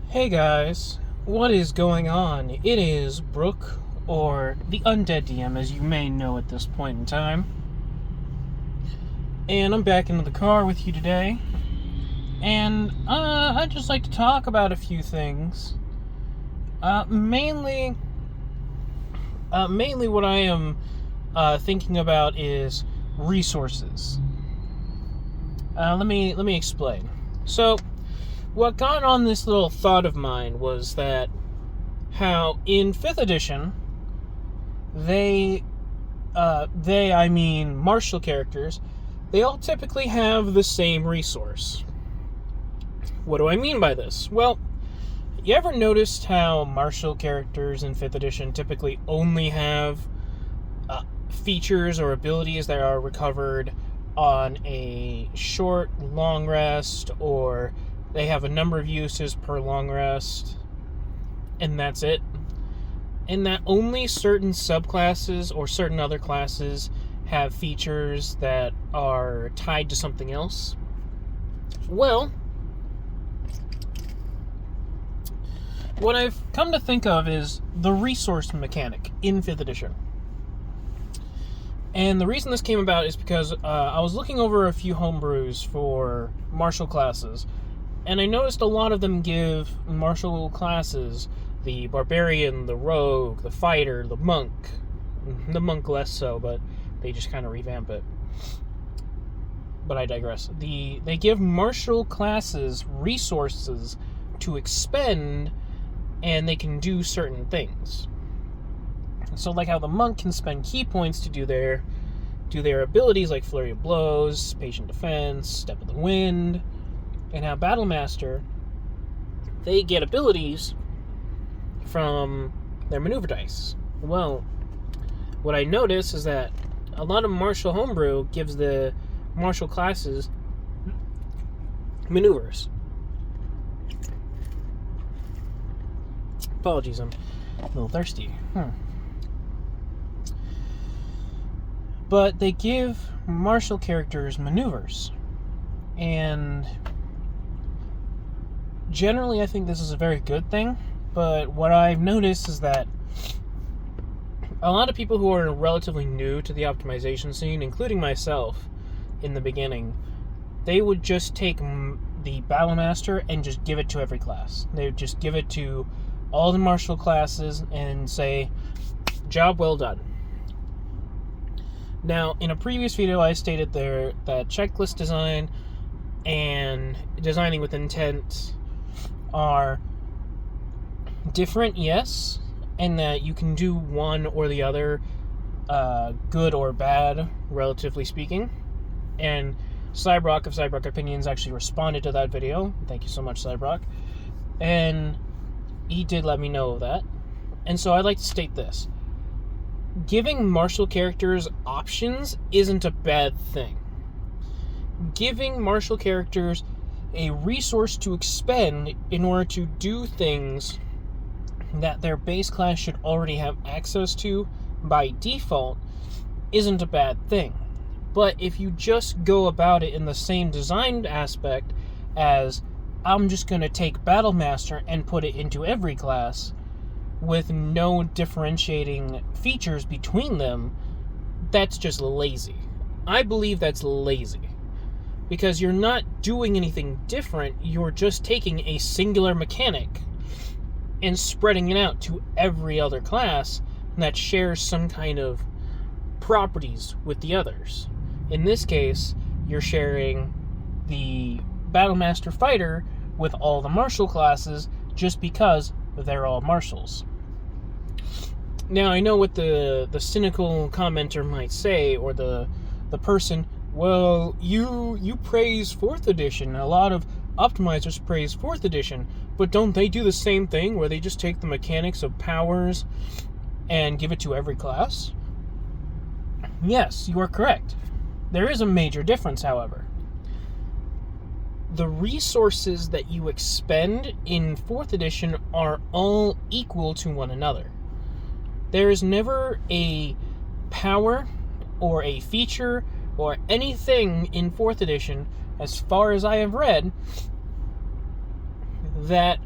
Hey guys, what is going on? It is Brook, or the Undead DM as you may know at this point in time. And I'm back into the car with you today. And I'd just like to talk about a few things. Mainly what I am thinking about is resources. Let me explain. So, what got on this little thought of mine was that how in 5th edition, I mean martial characters, they all typically have the same resource. What do I mean by this? Well, you ever noticed how martial characters in 5th edition typically only have features or abilities that are recovered on a short long rest, or they have a number of uses per long rest, and that's it? And that only certain subclasses or certain other classes have features that are tied to something else? Well, what I've come to think of is the resource mechanic in 5th edition. And the reason this came about is because I was looking over a few homebrews for martial classes, and I noticed a lot of them give martial classes the barbarian, the rogue, the fighter, the monk. The monk less so, but they just kind of revamp it. But I digress. They give martial classes resources to expend, and they can do certain things. So like how the monk can spend key points to do their abilities like Flurry of Blows, Patient Defense, Step of the Wind, and how Battlemaster, they get abilities from their maneuver dice. Well, what I notice is that a lot of martial homebrew gives the martial classes maneuvers. Apologies, I'm a little thirsty. But they give martial characters maneuvers. And generally I think this is a very good thing, but what I've noticed is that a lot of people who are relatively new to the optimization scene, including myself in the beginning, they would just take the Battlemaster and just give it to every class. They would just give it to all the martial classes and say, job well done. Now, in a previous video, I stated there that checklist design and designing with intent are different, yes, and that you can do one or the other, good or bad, relatively speaking. And Cybrock of Cybrock Opinions actually responded to that video. Thank you so much, Cybrock. And he did let me know of that. And so I'd like to state this. Giving martial characters options isn't a bad thing. Giving martial characters a resource to expend in order to do things that their base class should already have access to by default isn't a bad thing. But if you just go about it in the same design aspect as, I'm just going to take Battlemaster and put it into every class, with no differentiating features between them, that's just lazy. I believe that's lazy. Because you're not doing anything different, you're just taking a singular mechanic and spreading it out to every other class that shares some kind of properties with the others. In this case, you're sharing the Battlemaster Fighter with all the martial classes just because they're all martials. Now, I know what the cynical commenter might say, or the person, well, you praise 4th edition. A lot of optimizers praise 4th edition, but don't they do the same thing where they just take the mechanics of powers and give it to every class? Yes, you are correct. There is a major difference, however. The resources that you expend in 4th edition are all equal to one another. There is never a power or a feature or anything in 4th edition, as far as I have read, that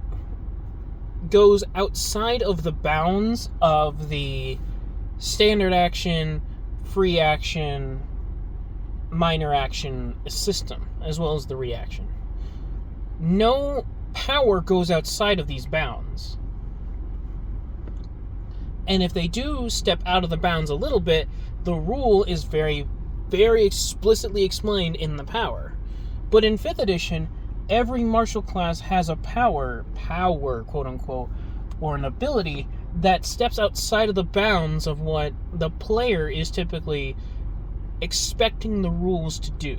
goes outside of the bounds of the standard action, free action, minor action system, as well as the reaction. No power goes outside of these bounds. And if they do step out of the bounds a little bit, the rule is very, very explicitly explained in the power. But in 5th edition, every martial class has a power, quote unquote, or an ability that steps outside of the bounds of what the player is typically expecting the rules to do.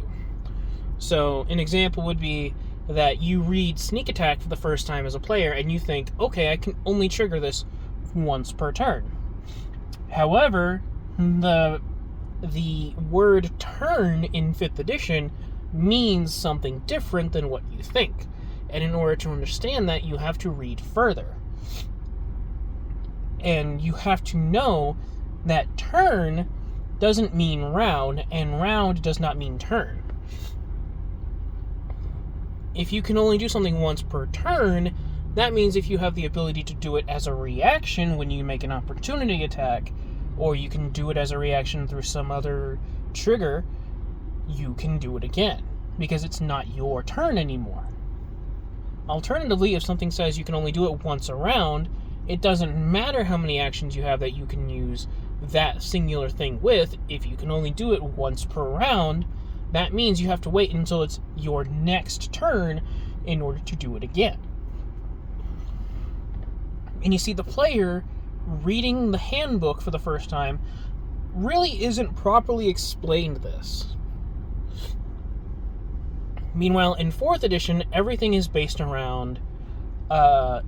So an example would be that you read Sneak Attack for the first time as a player and you think, okay, I can only trigger this once per turn. However, the word turn in 5th edition means something different than what you think. And in order to understand that, you have to read further. And you have to know that turn doesn't mean round, and round does not mean turn. If you can only do something once per turn, that means if you have the ability to do it as a reaction when you make an opportunity attack, or you can do it as a reaction through some other trigger, you can do it again, because it's not your turn anymore. Alternatively, if something says you can only do it once a round, it doesn't matter how many actions you have that you can use that singular thing with. If you can only do it once per round, that means you have to wait until it's your next turn in order to do it again. And you see, the player reading the handbook for the first time really isn't properly explained this. Meanwhile, in 4th edition, everything is based around the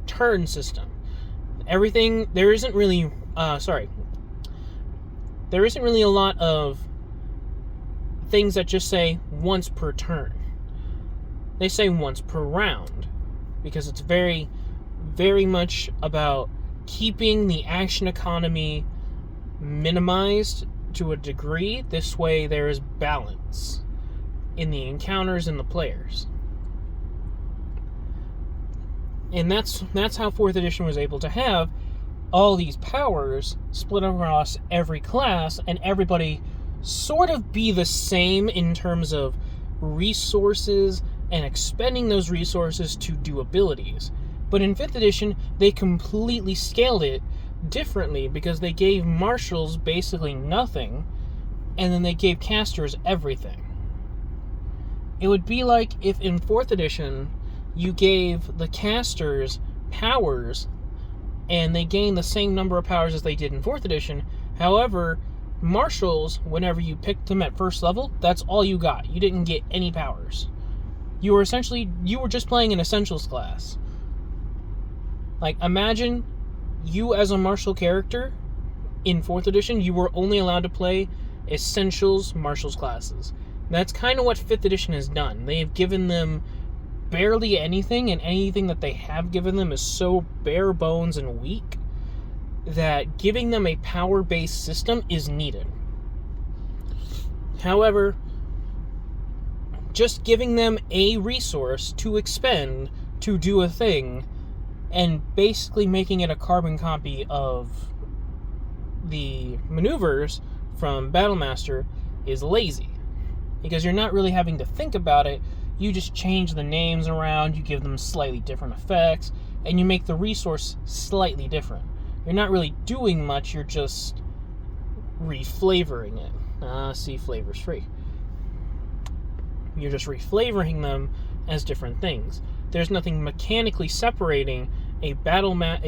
turn system. There isn't really a lot of things that just say once per turn. They say once per round, because it's very, very much about keeping the action economy minimized to a degree. This way there is balance in the encounters and the players. And that's how 4th edition was able to have all these powers split across every class, and everybody sort of be the same in terms of resources and expending those resources to do abilities. But in 5th edition, they completely scaled it differently, because they gave marshals basically nothing, and then they gave casters everything. It would be like if in 4th edition you gave the casters powers, and they gained the same number of powers as they did in 4th edition. However, marshals, whenever you picked them at first level, that's all you got. You didn't get any powers. You were just playing an essentials class. Like, imagine you as a martial character in 4th edition, you were only allowed to play essentials martials classes. That's kind of what 5th edition has done. They have given them barely anything, and anything that they have given them is so bare bones and weak that giving them a power-based system is needed. However, just giving them a resource to expend to do a thing, and basically making it a carbon copy of the maneuvers from Battlemaster, is lazy. Because you're not really having to think about it. You just change the names around, you give them slightly different effects, and you make the resource slightly different. You're not really doing much, you're just reflavoring it. See, flavor's free. You're just reflavoring them as different things. There's nothing mechanically separating a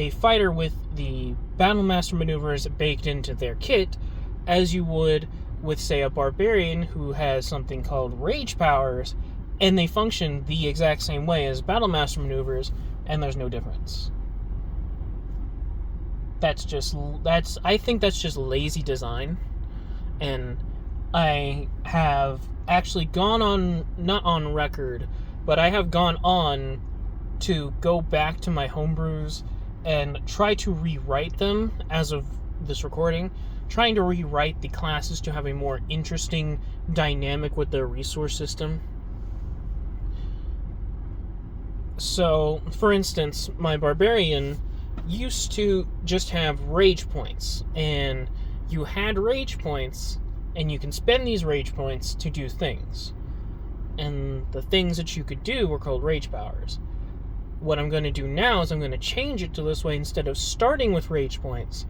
fighter with the Battlemaster maneuvers baked into their kit as you would with, say, a barbarian who has something called rage powers, and they function the exact same way as Battlemaster maneuvers, and there's no difference. I think that's just lazy design, and I have actually gone on, not on record, but I have gone on to go back to my homebrews and try to rewrite them as of this recording, trying to rewrite the classes to have a more interesting dynamic with their resource system. So, for instance, my barbarian used to just have rage points, and you had rage points, and you can spend these rage points to do things. And the things that you could do were called rage powers. What I'm going to do now is I'm going to change it to this way. Instead of starting with rage points,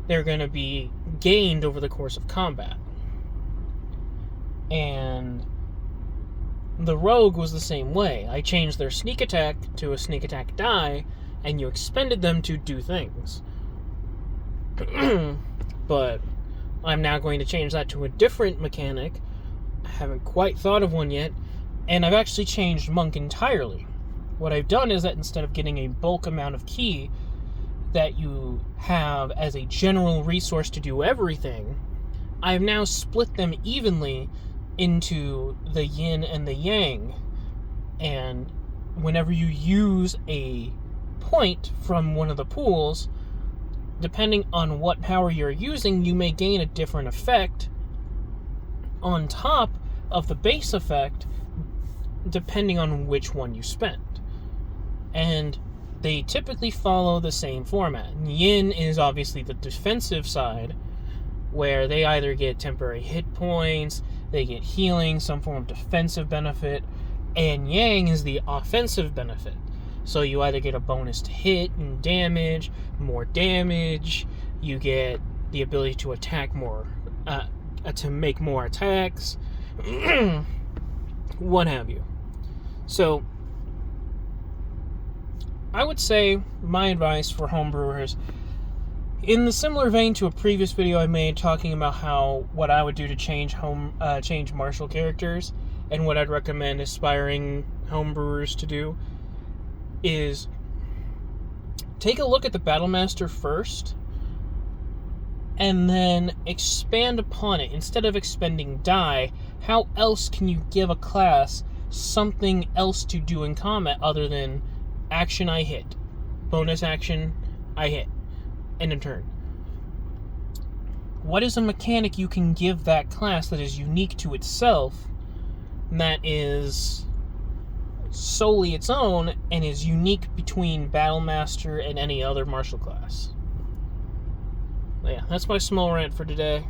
they're going to be gained over the course of combat. And the rogue was the same way. I changed their sneak attack to a sneak attack die, and you expended them to do things. But I'm now going to change that to a different mechanic. I haven't quite thought of one yet, and I've actually changed monk entirely. What I've done is that instead of getting a bulk amount of ki that you have as a general resource to do everything, I've now split them evenly into the yin and the yang. And whenever you use a point from one of the pools, depending on what power you're using, you may gain a different effect on top of the base effect, depending on which one you spend. And they typically follow the same format. Yin is obviously the defensive side, where they either get temporary hit points, they get healing, some form of defensive benefit, and Yang is the offensive benefit. So you either get a bonus to hit and damage, more damage, you get the ability to attack more, to make more attacks, what have you. So I would say my advice for homebrewers, in the similar vein to a previous video I made talking about what I would do to change martial characters, and what I'd recommend aspiring homebrewers to do, is take a look at the Battlemaster first, and then expand upon it. Instead of expending die, how else can you give a class something else to do in combat other than action I hit, bonus action I hit, end of turn? What is a mechanic you can give that class that is unique to itself, that is solely its own, and is unique between Battlemaster and any other martial class? Yeah, that's my small rant for today.